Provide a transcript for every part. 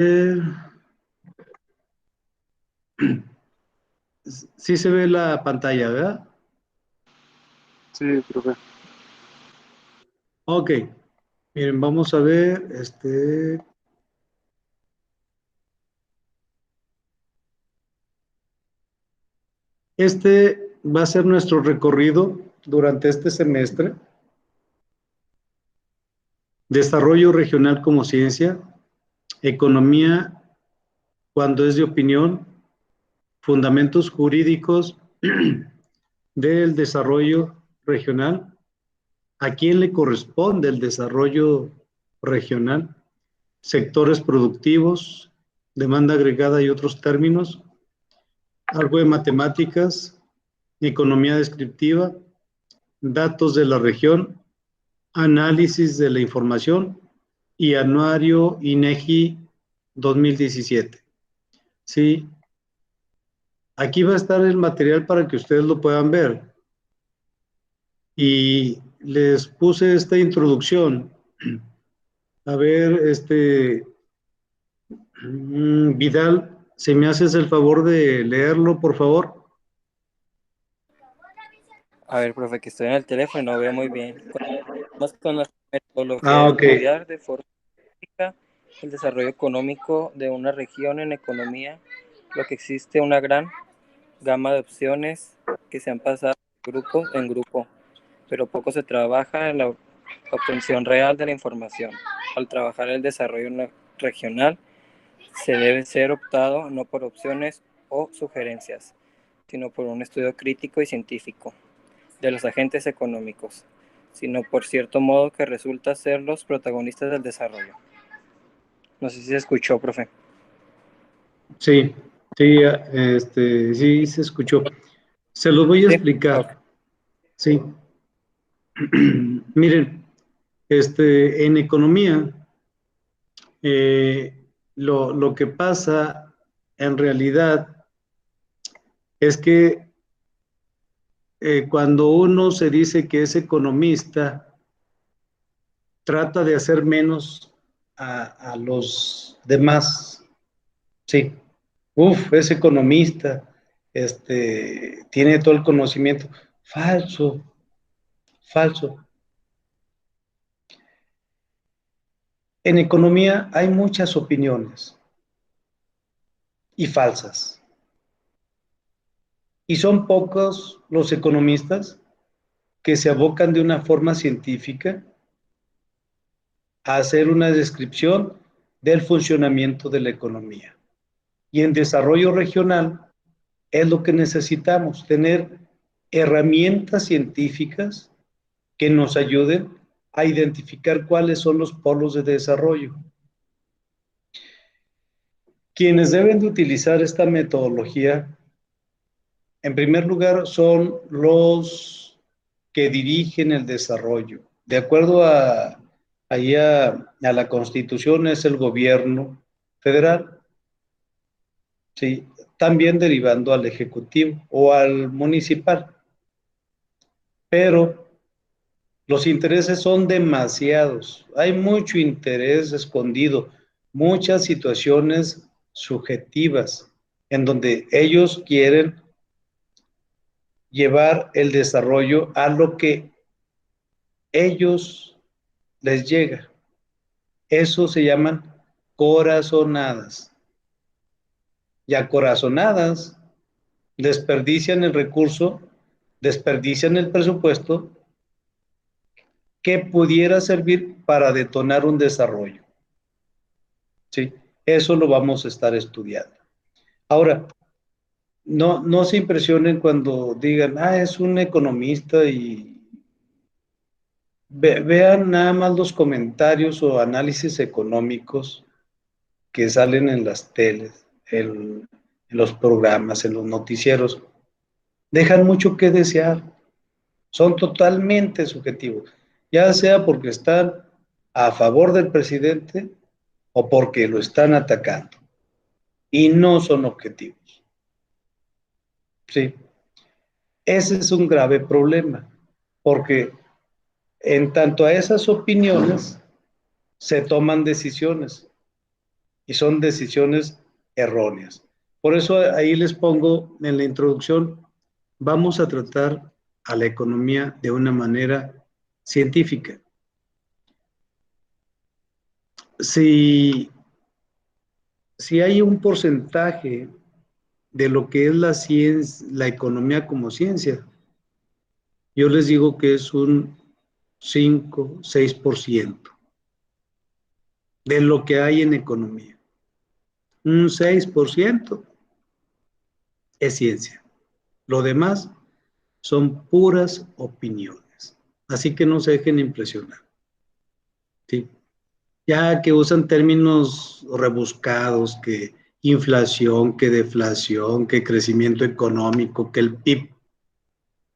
Eh, sí se ve la pantalla, ¿verdad? Sí, profe. Ok. Miren, vamos a ver, este va a ser nuestro recorrido durante este semestre. Desarrollo regional como ciencia, economía cuando es de opinión, fundamentos jurídicos del desarrollo regional, a quién le corresponde el desarrollo regional, sectores productivos, demanda agregada y otros términos, algo de matemáticas, economía descriptiva, datos de la región, análisis de la información y anuario INEGI 2017. Sí, aquí va a estar el material para que ustedes lo puedan ver. Y les puse esta introducción. A ver, Vidal, si me haces el favor de leerlo, por favor. A ver, profe, que estoy en el teléfono y no veo muy bien. Continuamos con nuestra metodología Ah, de ok. estudiar de forma práctica el desarrollo económico de una región en economía, lo que existe una gran gama de opciones que se han pasado de grupo en grupo, pero poco se trabaja en la obtención real de la información. Al trabajar el desarrollo regional, se debe ser optado no por opciones o sugerencias, sino por un estudio crítico y científico de los agentes económicos, sino por cierto modo que resulta ser los protagonistas del desarrollo. No sé si se escuchó, profe. Sí, sí, sí se escuchó. Se los voy a Sí, ok. explicar. Sí. Miren, en economía, lo que pasa en realidad es que cuando uno se dice que es economista, trata de hacer menos a los demás. Sí, uf, es economista, tiene todo el conocimiento. Falso, falso. En economía hay muchas opiniones y falsas. Y son pocos los economistas que se abocan de una forma científica a hacer una descripción del funcionamiento de la economía. Y en desarrollo regional es lo que necesitamos, tener herramientas científicas que nos ayuden a identificar cuáles son los polos de desarrollo. Quienes deben de utilizar esta metodología, en primer lugar, son los que dirigen el desarrollo. De acuerdo a la Constitución, es el gobierno federal, ¿sí? También derivando al Ejecutivo o al municipal. Pero los intereses son demasiados, hay mucho interés escondido, muchas situaciones subjetivas en donde ellos quieren llevar el desarrollo a lo que ellos les llega. Eso se llaman corazonadas. Y a corazonadas desperdician el recurso, desperdician el presupuesto que pudiera servir para detonar un desarrollo. ¿Sí? Eso lo vamos a estar estudiando. Ahora, no se impresionen cuando digan, es un economista y vean nada más los comentarios o análisis económicos que salen en las teles, en los programas, en los noticieros. Dejan mucho que desear. Son totalmente subjetivos, ya sea porque están a favor del presidente o porque lo están atacando. Y no son objetivos. Sí. Ese es un grave problema, porque en tanto a esas opiniones se toman decisiones y son decisiones erróneas. Por eso ahí les pongo en la introducción, vamos a tratar a la economía de una manera científica. Si hay un porcentaje de lo que es la ciencia, la economía como ciencia, yo les digo que es un 5, 6% de lo que hay en economía. Un 6% es ciencia. Lo demás son puras opiniones. Así que no se dejen impresionar. ¿Sí? Ya que usan términos rebuscados, que inflación, que deflación, que crecimiento económico, que el PIB,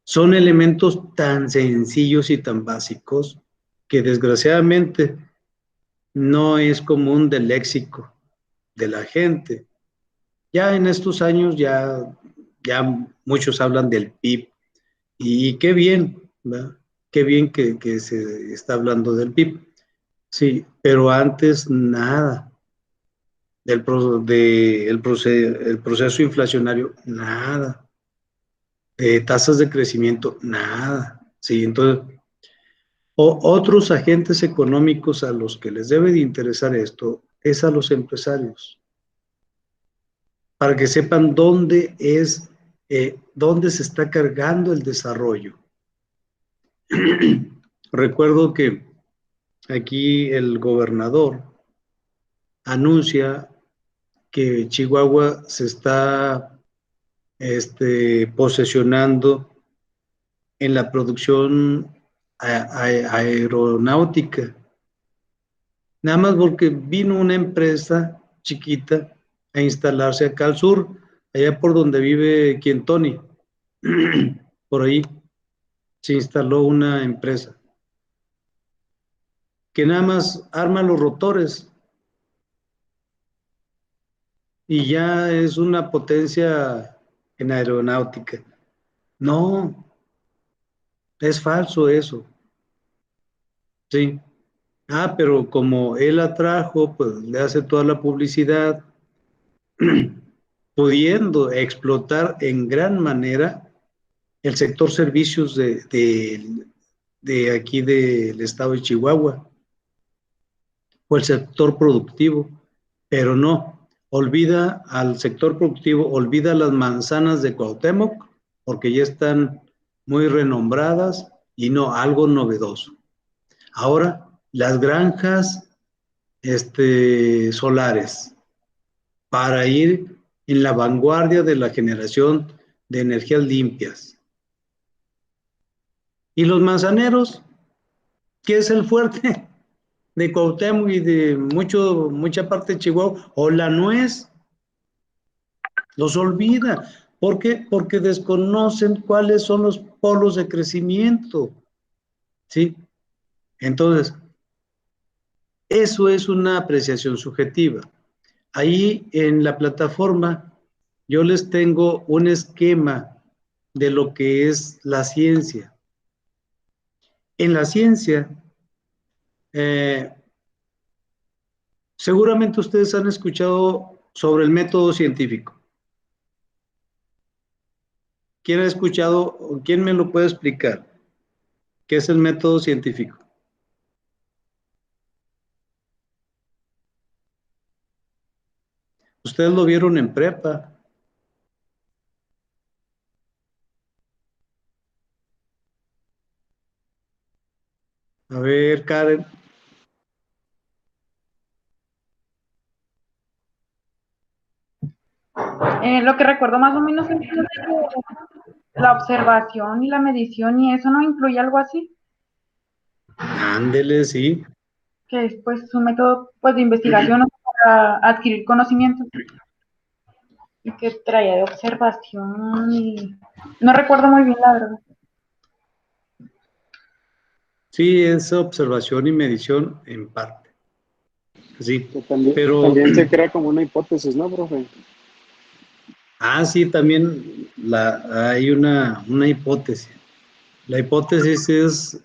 son elementos tan sencillos y tan básicos que desgraciadamente no es común del léxico de la gente. Ya en estos años ya muchos hablan del PIB y qué bien, ¿verdad? Qué bien que se está hablando del PIB. Sí, pero antes nada el proceso inflacionario, nada. De tasas de crecimiento, nada. Sí, entonces, otros agentes económicos a los que les debe de interesar esto es a los empresarios, para que sepan dónde se está cargando el desarrollo. Recuerdo que aquí el gobernador anuncia que Chihuahua se está posesionando en la producción aeronáutica. Nada más porque vino una empresa chiquita a instalarse acá al sur, allá por donde vive Tony. Por ahí se instaló una empresa que nada más arma los rotores y ya es una potencia en aeronáutica. No, es falso eso. Sí. Ah, pero como él atrajo, pues le hace toda la publicidad, pudiendo explotar en gran manera el sector servicios de aquí del estado de Chihuahua, o el sector productivo, pero no, olvida al sector productivo, olvida las manzanas de Cuauhtémoc, porque ya están muy renombradas y no, algo novedoso. Ahora, las granjas solares, para ir en la vanguardia de la generación de energías limpias. Y los manzaneros, que es el fuerte de Cuauhtémoc y de mucha parte de Chihuahua, o la nuez, los olvida. ¿Por qué? Porque desconocen cuáles son los polos de crecimiento. ¿Sí? Entonces, eso es una apreciación subjetiva. Ahí en la plataforma yo les tengo un esquema de lo que es la ciencia. En la ciencia, seguramente ustedes han escuchado sobre el método científico. ¿Quién ha escuchado o quién me lo puede explicar? ¿Qué es el método científico? Ustedes lo vieron en prepa. A ver, Karen. Lo que recuerdo más o menos es que la observación y la medición y eso no incluye algo así, Ándele, sí. que es pues un método pues de investigación para adquirir conocimientos y que traía de observación y no recuerdo muy bien la verdad. Sí, es observación y medición en parte. Sí, pero también se crea como una hipótesis, ¿no, profe? sí, también hay una hipótesis. La hipótesis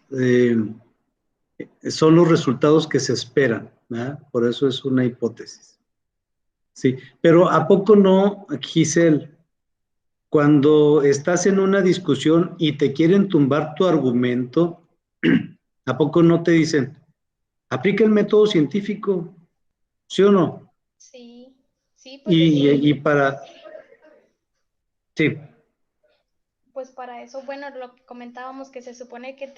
son los resultados que se esperan, ¿verdad? Por eso es una hipótesis. Sí, pero ¿a poco no, Giselle? Cuando estás en una discusión y te quieren tumbar tu argumento, ¿a poco no te dicen, aplica el método científico? ¿Sí o no? Sí, sí, pues es Y que, para, sí, pues para eso, bueno, lo que comentábamos que se supone que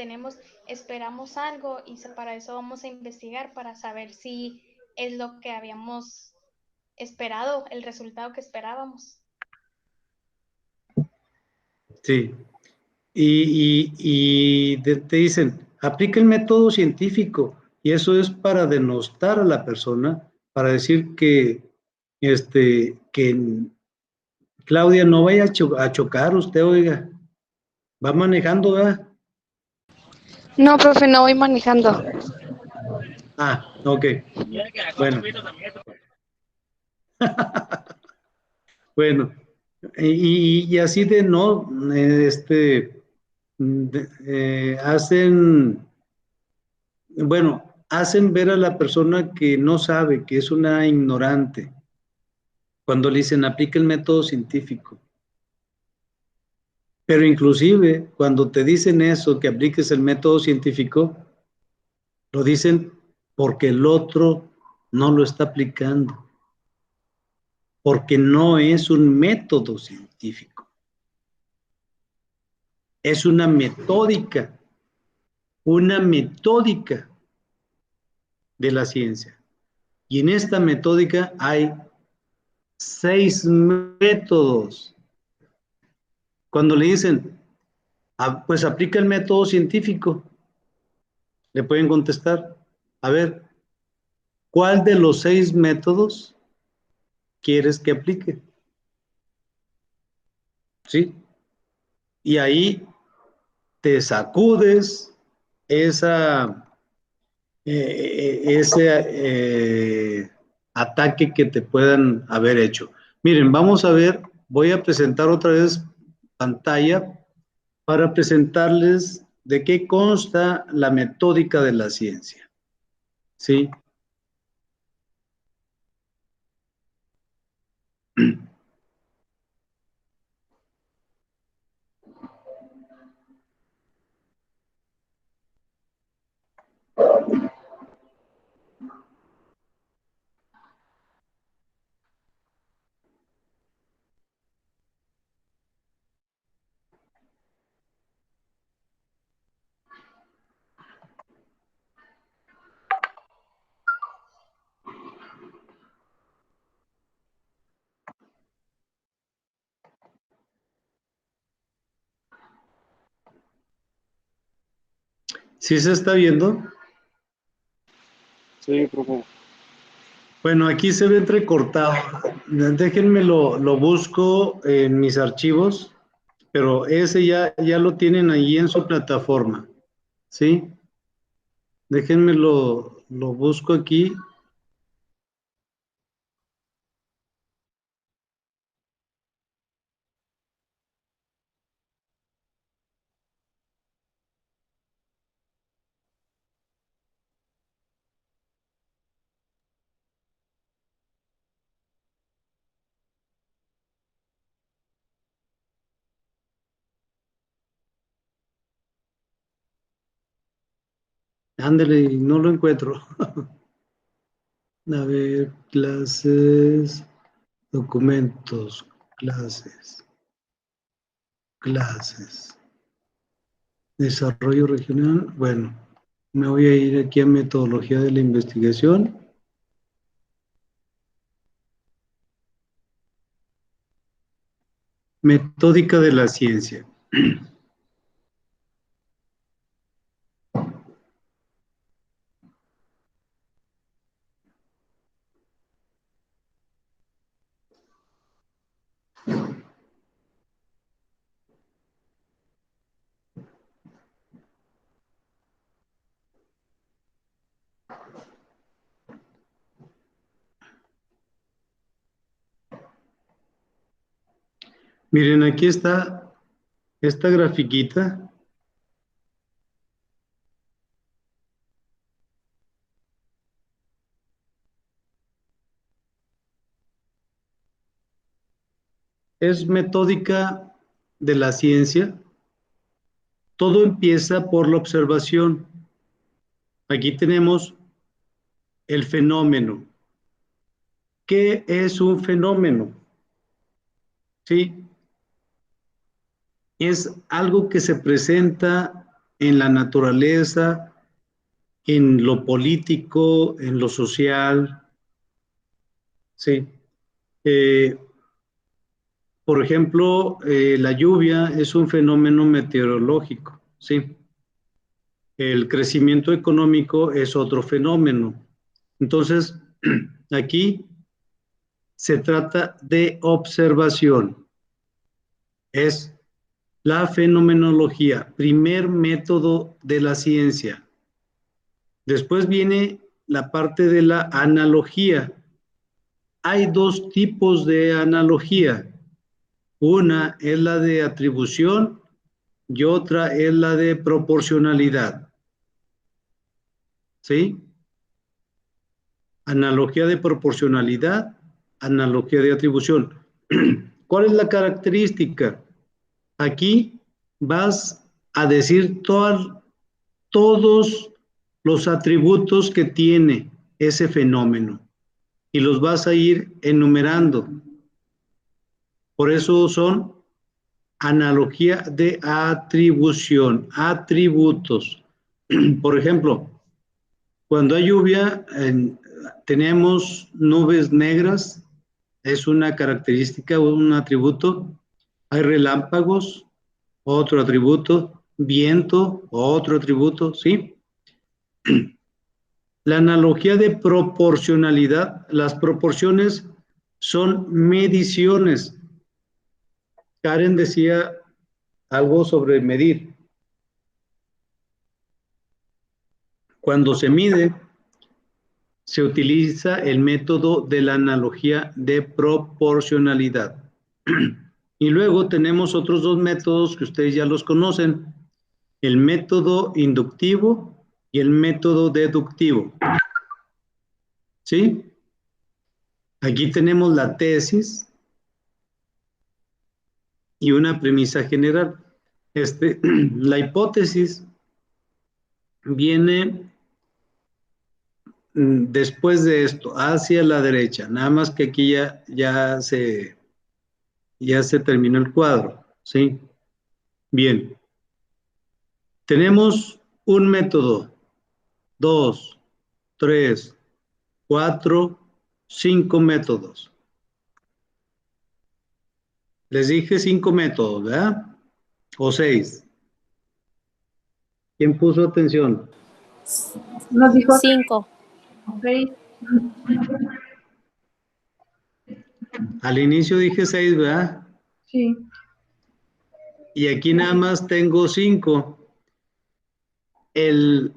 esperamos algo y para eso vamos a investigar para saber si es lo que habíamos esperado, el resultado que esperábamos. sí. Te dicen, aplica el método científico. Y eso es para denostar a la persona, para decir que Claudia, no vaya a chocar usted, oiga, va manejando, ¿verdad? No, profe, no voy manejando. Ah, ok. Bueno, bueno. Y así de no, hacen, bueno, hacen ver a la persona que no sabe, que es una ignorante, cuando le dicen aplica el método científico. Pero inclusive cuando te dicen eso, que apliques el método científico, lo dicen porque el otro no lo está aplicando, porque no es un método científico, es una metódica de la ciencia. Y en esta metódica hay 6 métodos. Cuando le dicen, pues aplica el método científico, le pueden contestar, a ver, ¿cuál de los 6 métodos quieres que aplique? ¿Sí? Y ahí te sacudes ese ataque que te puedan haber hecho. Miren, vamos a ver, voy a presentar otra vez pantalla para presentarles de qué consta la metódica de la ciencia. ¿Sí? ¿Sí se está viendo? Sí, profe. Bueno, aquí se ve entrecortado. Déjenme lo busco en mis archivos, pero ese ya lo tienen ahí en su plataforma. ¿Sí? Déjenme lo busco aquí. Ándale, no lo encuentro. A ver, clases, documentos, clases. Desarrollo regional. Bueno, me voy a ir aquí a metodología de la investigación. Metódica de la ciencia. Miren, aquí está esta grafiquita. es metódica de la ciencia. Todo empieza por la observación. Aquí tenemos el fenómeno. ¿Qué es un fenómeno? Sí, es algo que se presenta en la naturaleza, en lo político, en lo social. Sí. Eh, por ejemplo, la lluvia es un fenómeno meteorológico. Sí. El crecimiento económico es otro fenómeno. Entonces, aquí se trata de observación. Es la fenomenología, primer método de la ciencia. Después viene la parte de la analogía. Hay dos tipos de analogía. Una es la de atribución y otra es la de proporcionalidad. ¿Sí? Analogía de proporcionalidad, analogía de atribución. ¿Cuál es la característica? Aquí vas a decir todos los atributos que tiene ese fenómeno y los vas a ir enumerando. Por eso son analogía de atribución, atributos. Por ejemplo, cuando hay lluvia, tenemos nubes negras, es una característica, un atributo. Hay relámpagos, otro atributo. Viento, otro atributo, ¿sí? La analogía de proporcionalidad, las proporciones son mediciones. Karen decía algo sobre medir. Cuando se mide, se utiliza el método de la analogía de proporcionalidad. Y luego tenemos otros dos métodos que ustedes ya los conocen, el método inductivo y el método deductivo. ¿Sí? Aquí tenemos la tesis y una premisa general. La hipótesis viene después de esto, hacia la derecha, nada más que aquí ya se terminó el cuadro, ¿sí? Bien, tenemos un método, 2, 3, 4, 5 métodos. Les dije 5 métodos, ¿verdad? O 6. ¿Quién puso atención? Nos dijo 5. 6. Al inicio dije 6, ¿verdad? Sí. Y aquí nada más tengo 5. El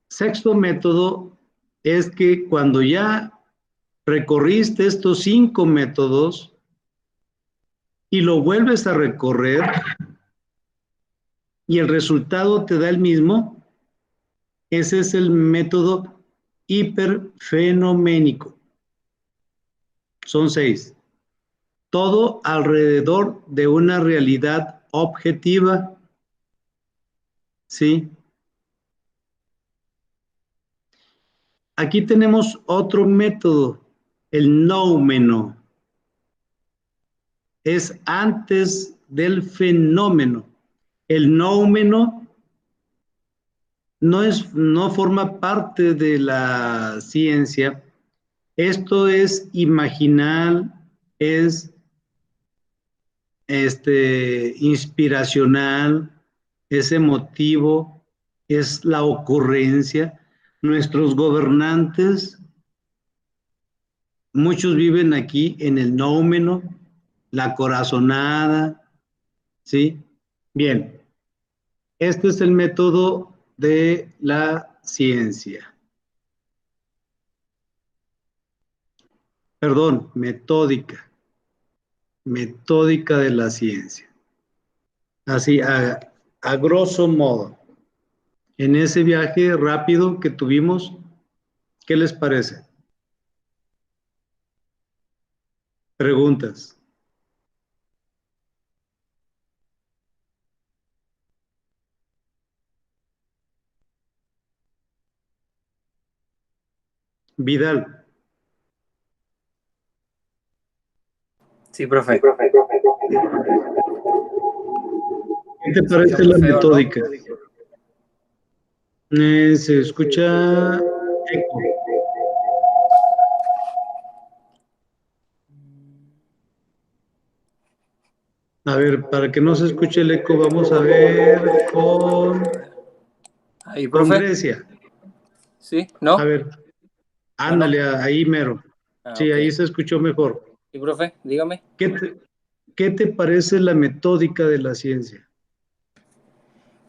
sexto método es que cuando ya recorriste estos 5 métodos y lo vuelves a recorrer y el resultado te da el mismo, ese es el método hiperfenoménico. Son 6. Todo alrededor de una realidad objetiva. ¿Sí? Aquí tenemos otro método, el noumeno. Es antes del fenómeno. El noumeno no forma parte de la ciencia. Esto es imaginal, es inspiracional, es emotivo, es la ocurrencia. Nuestros gobernantes, muchos viven aquí en el noumeno, la corazonada, ¿sí? Bien, este es el método de la ciencia. Perdón, metódica de la ciencia. Así, a grosso modo. En ese viaje rápido que tuvimos, ¿qué les parece? Preguntas. Vidal. Sí, profe. ¿Qué te parece la Feo, ¿no? metódica? Se escucha eco. A ver, para que no se escuche el eco, vamos a ver Ahí, con profe. Grecia. ¿Sí? ¿No? A ver, ándale, ahí mero. Sí, ok. ahí se escuchó mejor. Sí, profe, dígame. ¿Qué te parece la metódica de la ciencia?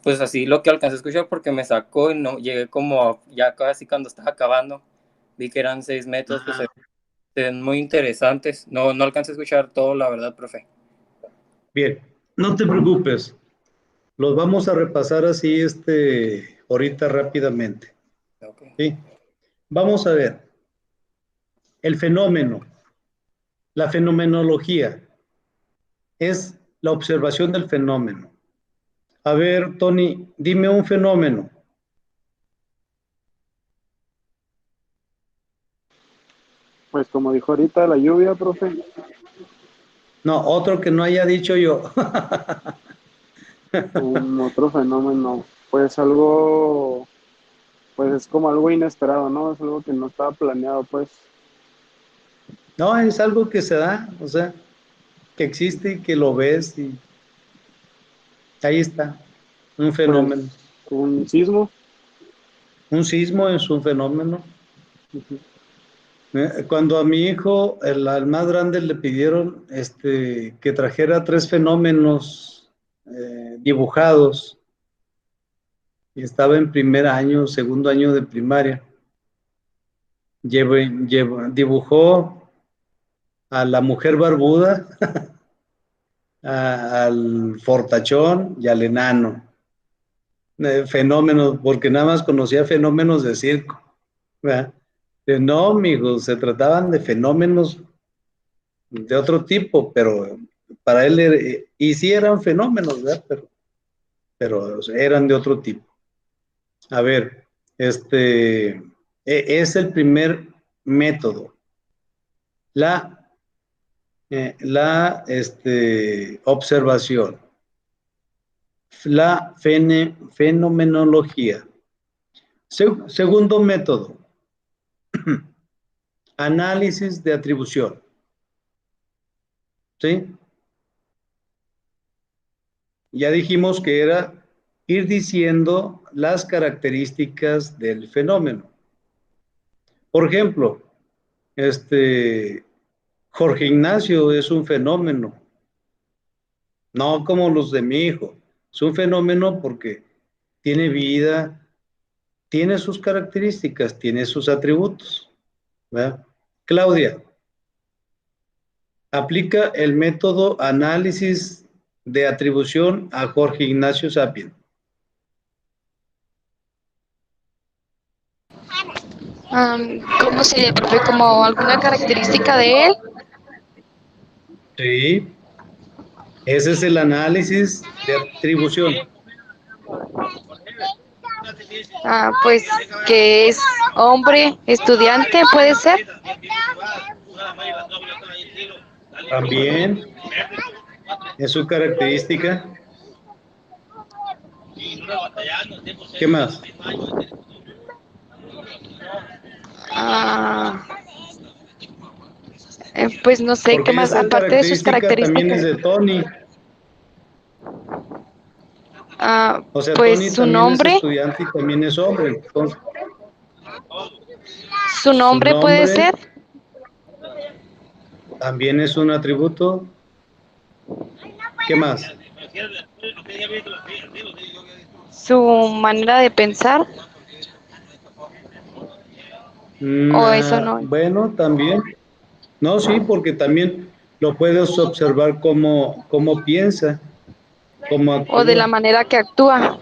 Pues así lo que alcancé a escuchar porque me sacó y no llegué como ya casi cuando estaba acabando. Vi que eran 6 métodos que se ven muy interesantes. No alcancé a escuchar todo, la verdad, profe. Bien, no te preocupes. Los vamos a repasar así ahorita rápidamente. Okay. ¿Sí? Vamos a ver. El fenómeno, la fenomenología, es la observación del fenómeno. A ver, Tony, dime un fenómeno. Pues como dijo ahorita, la lluvia, profe. No, otro que no haya dicho yo. Otro fenómeno, pues algo, pues es como algo inesperado, ¿no? Es algo que no estaba planeado, pues. No, es algo que se da, o sea, que existe y que lo ves y ahí está, un Pues fenómeno. un sismo. Un sismo es un fenómeno. Ujú. Cuando a mi hijo, al más grande, le pidieron que trajera 3 fenómenos dibujados, y estaba en primer año, segundo año de primaria, dibujó a la mujer barbuda, al fortachón y al enano. Fenómenos, porque nada más conocía fenómenos de circo, ¿verdad? No, amigo, se trataban de fenómenos de otro tipo, pero para él, y sí eran fenómenos, ¿verdad? Pero eran de otro tipo. A ver, es el primer método. La observación, la fenomenología. Segundo método, análisis de atribución. ¿Sí? Ya dijimos que era ir diciendo las características del fenómeno. Por ejemplo, Jorge Ignacio es un fenómeno, no como los de mi hijo. Es un fenómeno porque tiene vida, tiene sus características, tiene sus atributos, ¿verdad? Claudia, aplica el método análisis de atribución a Jorge Ignacio Sapien. ¿Cómo sería, profe? ¿Como alguna característica de él? Sí, ese es el análisis de atribución. Pues que es hombre, estudiante, ¿puede ser? También es su característica. ¿Qué más? Ah, pues no sé, ¿qué Porque más? esa Aparte de sus característica también es características. de Tony. O sea, Pues Tony su también es nombre, estudiante y también es hombre. Entonces, su su nombre puede nombre ser, también es un atributo. ¿Qué más? su manera de pensar, o eso no, Bueno, también. No, sí, porque también lo puedes observar cómo piensa, cómo o de la actúa. manera que actúa.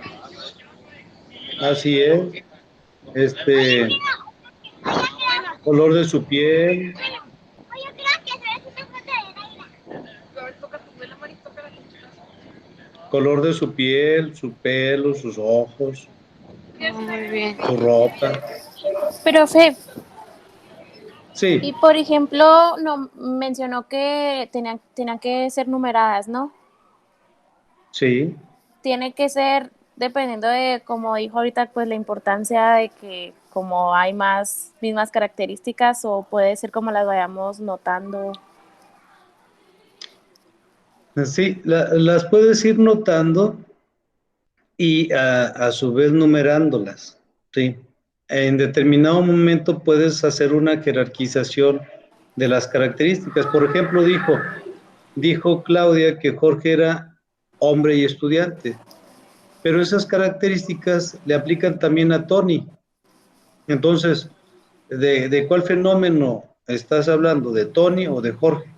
Así es. Color de su piel, color de su piel, su pelo, sus ojos, Muy bien. su ropa. Profe, Sí, Y por ejemplo, no, mencionó que tenían que ser numeradas, ¿no? sí. Tiene que ser, dependiendo de, como dijo ahorita, pues la importancia de que como hay más mismas características o puede ser como las vayamos notando. Sí, las puedes ir notando y a su vez numerándolas, ¿sí? En determinado momento puedes hacer una jerarquización de las características. Por ejemplo, dijo Claudia que Jorge era hombre y estudiante, pero esas características le aplican también a Tony. Entonces, ¿de cuál fenómeno estás hablando? ¿De Tony o de Jorge?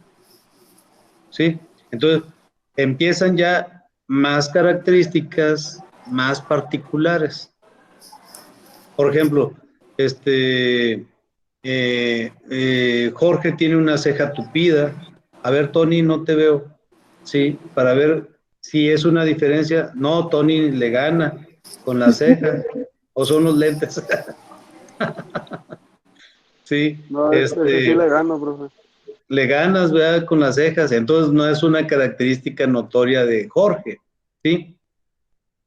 ¿Sí? Entonces, empiezan ya más características más particulares. Por ejemplo, Jorge tiene una ceja tupida. A ver, Tony, no te veo. Sí, para ver si es una diferencia. No, Tony le gana con las cejas o son los lentes. Sí, No, ese sí le gano, profe. le ganas, ¿verdad? Con las cejas. Entonces no es una característica notoria de Jorge, ¿sí?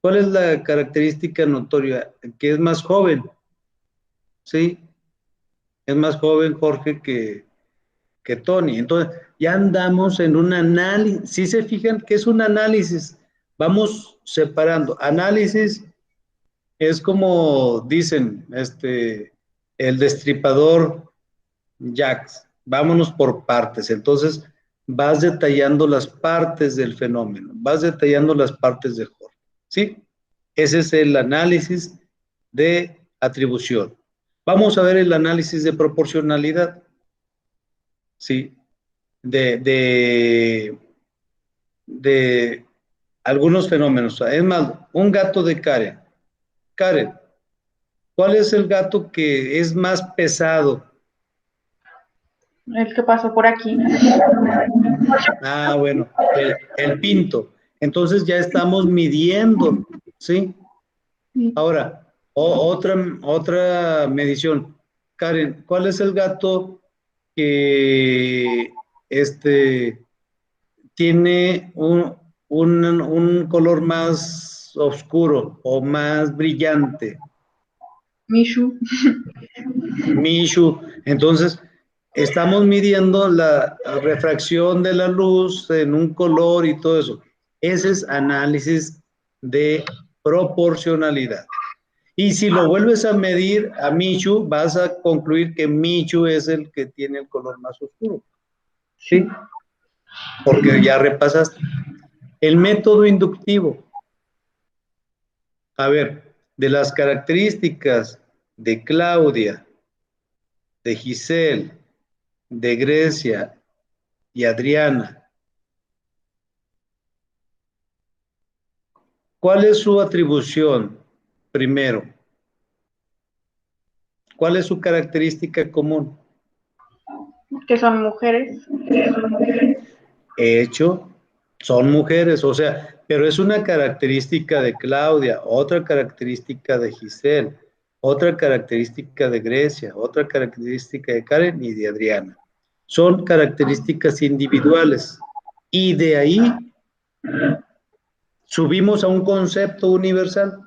¿Cuál es la característica notoria? Que es más joven, ¿sí? Es más joven Jorge que Tony. Entonces, ya andamos en un análisis. Si se fijan que es un análisis, vamos separando. Análisis es como dicen, el destripador Jax. Vámonos por partes. Entonces, vas detallando las partes del fenómeno, vas detallando las partes de Jorge, ¿sí? Ese es el análisis de atribución. Vamos a ver el análisis de proporcionalidad, ¿sí? De, de algunos fenómenos. Es más, un gato de Karen. Karen, ¿cuál es el gato que es más pesado? El que pasó por aquí. Ah, bueno, el pinto. Entonces ya estamos midiendo, ¿sí? Ahora, otra medición. Karen, ¿cuál es el gato que tiene un color más oscuro o más brillante? Mishu. Mishu. Entonces, estamos midiendo la refracción de la luz en un color y todo eso. Ese es análisis de proporcionalidad. Y si lo vuelves a medir a Michu, vas a concluir que Michu es el que tiene el color más oscuro. ¿Sí? Porque ya repasaste. El método inductivo. A ver, de las características de Claudia, de Giselle, de Grecia y Adriana, ¿cuál es su atribución? Primero, ¿cuál es su característica común? Que son mujeres. Hecho, son mujeres, o sea, pero es una característica de Claudia, otra característica de Giselle, otra característica de Grecia, otra característica de Karen y de Adriana. Son características individuales y de ahí subimos a un concepto universal,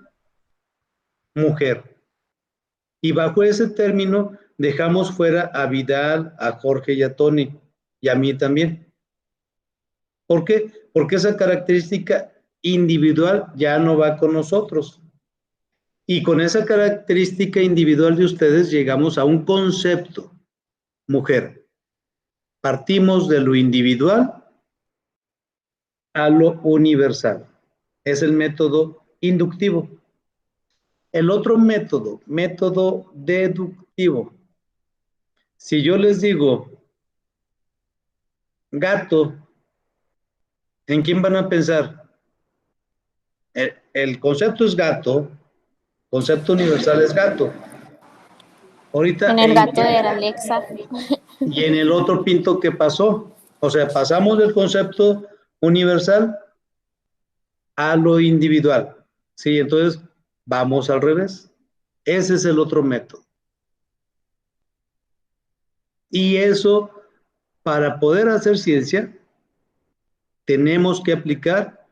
mujer. Y bajo ese término dejamos fuera a Vidal, a Jorge y a Tony, y a mí también. ¿Por qué? Porque esa característica individual ya no va con nosotros. Y con esa característica individual de ustedes llegamos a un concepto, mujer. Partimos de lo individual a lo universal. Es el método inductivo. El otro método, método deductivo. Si yo les digo gato, ¿en quién van a pensar? El concepto es gato, concepto universal es gato. Ahorita, En el gato de la Alexa. y en el otro pinto, ¿qué pasó? O sea, pasamos del concepto universal a lo individual. Sí, entonces vamos al revés. Ese es el otro método. Y eso, para poder hacer ciencia, tenemos que aplicar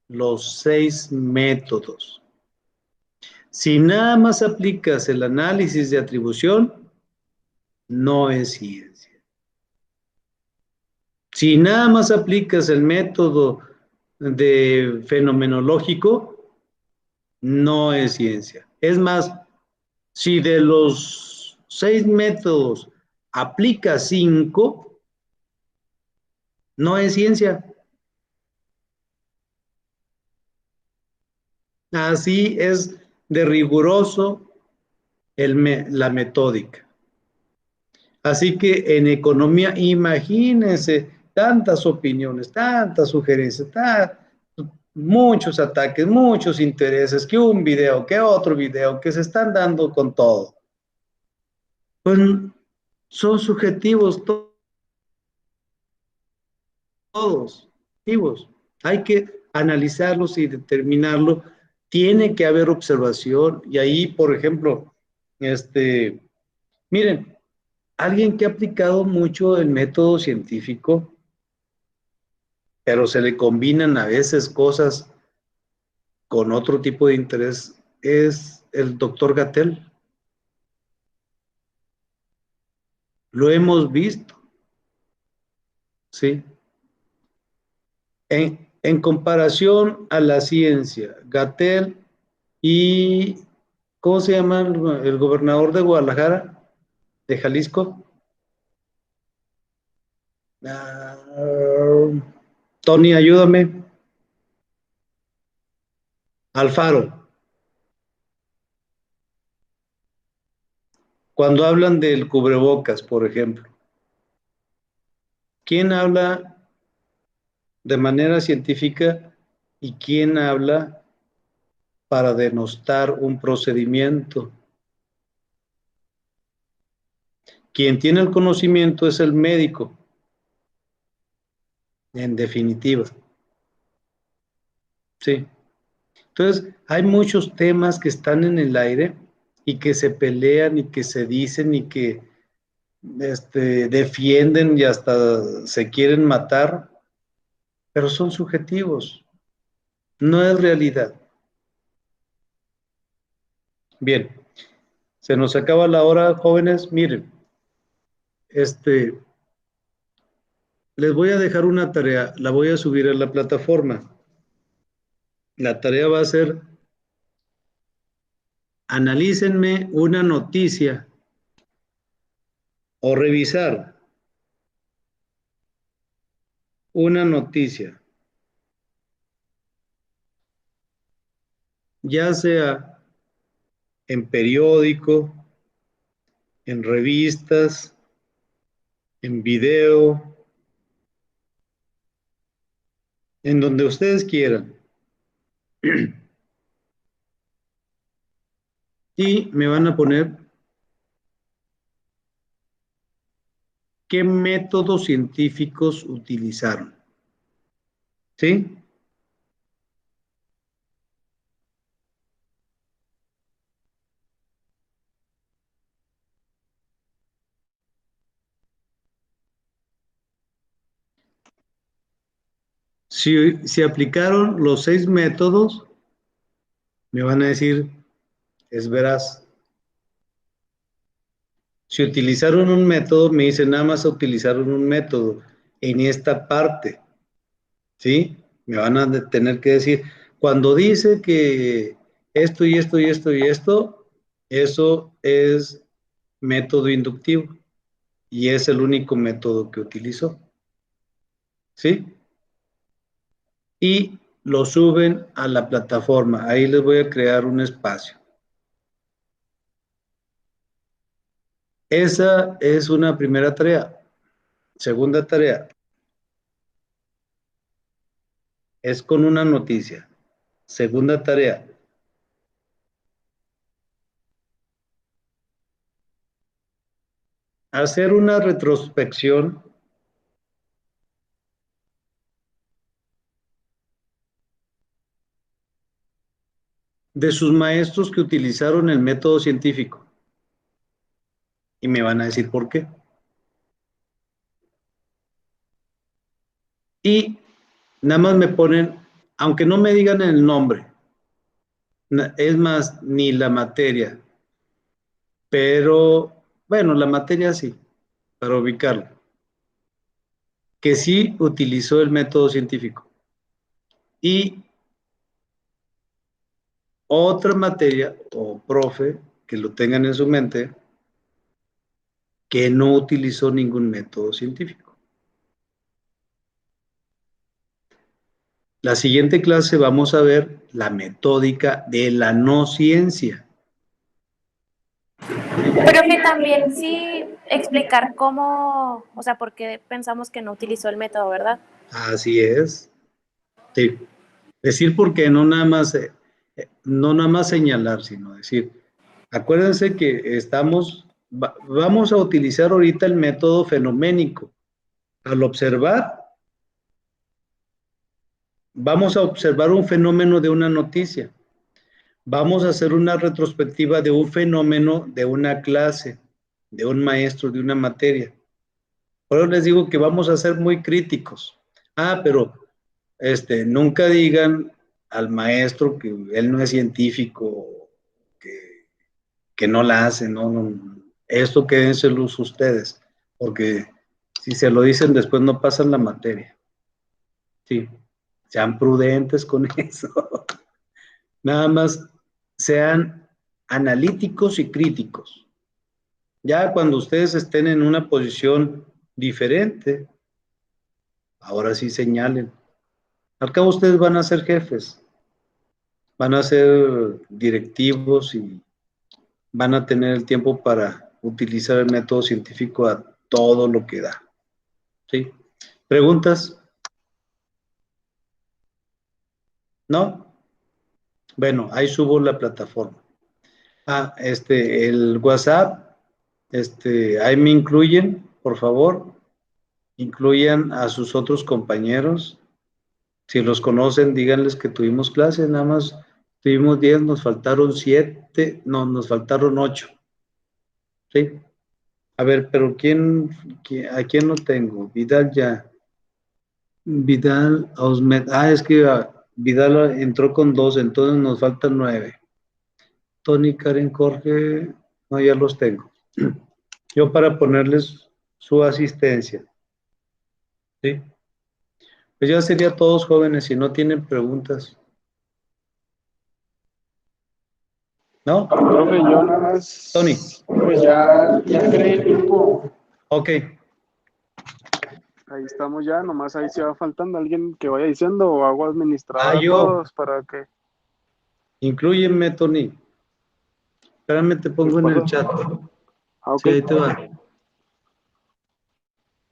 los 6 métodos. Si nada más aplicas el análisis de atribución, no es ciencia. Si nada más aplicas el método de fenomenológico, no es ciencia. Es más, si de los 6 métodos aplicas 5, no es ciencia. Así es de riguroso la metódica. Así que en economía, imagínense tantas opiniones, tantas sugerencias, muchos ataques, muchos intereses, que un video, que otro video, que se están dando con todo. Pues son subjetivos todos, subjetivos. Hay que analizarlos y determinarlo. Tiene que haber observación y ahí, por ejemplo, miren, alguien que ha aplicado mucho el método científico, pero se le combinan a veces cosas con otro tipo de interés, es el doctor Gatell. Lo hemos visto, ¿sí? En comparación a la ciencia, Gatell y, ¿cómo se llama el gobernador de Guadalajara, de Jalisco? Tony, ayúdame. Alfaro. Cuando hablan del cubrebocas, por ejemplo, ¿quién habla de manera científica y quién habla para denostar un procedimiento? Quien tiene el conocimiento es el médico, en definitiva. Sí. Entonces, hay muchos temas que están en el aire y que se pelean y que se dicen y que defienden y hasta se quieren matar, pero son subjetivos, no es realidad. Bien, se nos acaba la hora, jóvenes. Miren, les voy a dejar una tarea, la voy a subir a la plataforma. La tarea va a ser, analícenme una noticia o revisar una noticia, ya sea en periódico, en revistas, en video, en donde ustedes quieran. Y me van a poner qué métodos científicos utilizaron. ¿Sí? Si aplicaron los 6 métodos, me van a decir, es veraz. Si utilizaron un método, me dicen, nada más utilizaron un método en esta parte. ¿Sí? Me van a tener que decir, cuando dice que esto y esto y esto y esto, eso es método inductivo y es el único método que utilizó. ¿Sí? Y lo suben a la plataforma. Ahí les voy a crear un espacio. Esa es una primera tarea. Segunda tarea es con una noticia. Segunda tarea, hacer una retrospección de sus maestros que utilizaron el método científico. Y me van a decir por qué. y nada más me ponen, aunque no me digan el nombre, es más, ni la materia, pero bueno, la materia sí, para ubicarla, que sí utilizó el método científico. Y otra materia o profe que lo tengan en su mente que no utilizó ningún método científico. La siguiente clase vamos a ver la metódica de la no ciencia. Profe, también sí explicar cómo, o sea, por qué pensamos que no utilizó el método, ¿verdad? Así es. Sí. Decir por qué, no nada más señalar, sino decir, acuérdense que vamos a utilizar ahorita el método fenoménico. Al observar, vamos a observar un fenómeno de una noticia. Vamos a hacer una retrospectiva de un fenómeno de una clase, de un maestro, de una materia. Por eso les digo que vamos a ser muy críticos. Pero nunca digan al maestro que él no es científico, que no la hace, no. Esto quédenselos ustedes, porque si se lo dicen después no pasan la materia. Sí, sean prudentes con eso. Nada más sean analíticos y críticos. Ya cuando ustedes estén en una posición diferente, ahora sí señalen. Al cabo ustedes van a ser jefes, van a ser directivos y van a tener el tiempo para utilizar el método científico a todo lo que da. ¿Sí? ¿Preguntas? ¿No? Bueno, ahí subo la plataforma. El WhatsApp, ahí me incluyen, por favor, incluyan a sus otros compañeros. Si los conocen, díganles que tuvimos clase, nada más tuvimos 10, nos faltaron 7, no, nos faltaron 8. ¿Sí? A ver, pero ¿a quién no tengo? Vidal ya. Vidal, Osmed. Es que Vidal entró con 2, entonces nos faltan 9. Tony, Karen, Jorge, no, ya los tengo. Yo para ponerles su asistencia. ¿Sí? Pues ya sería todos jóvenes, si no tienen preguntas. ¿No? Profe, yo nada más. Tony. Pues ya creé el grupo. Ok. Ahí estamos ya, nomás ahí se va faltando alguien que vaya diciendo o hago administrador a yo. todos para que. Inclúyeme, Tony. Espérame, te pongo en el chat. Ok. Sí, ahí te va.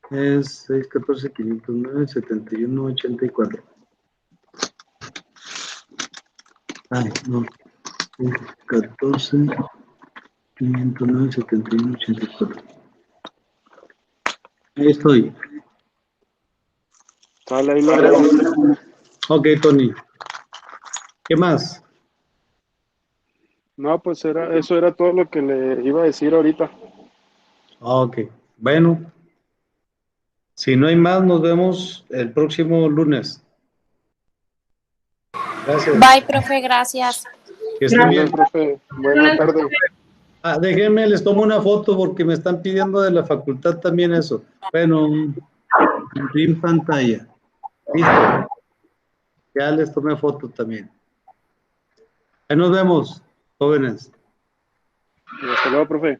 Es 614 509 71 84. No. 614 509 71 84. Ahí estoy. Sale, ahí lo agrego. Ok, Tony. ¿Qué más? No, pues eso era todo lo que le iba a decir ahorita. Ok. Bueno. Si no hay más, nos vemos el próximo lunes. Gracias. Bye, profe, gracias. Que estén bien. Profe. Buenas tardes. Déjenme, les tomo una foto porque me están pidiendo de la facultad también eso. Bueno, en pantalla. Listo. Ya les tomé foto también. Ahí nos vemos, jóvenes. Y hasta luego, profe.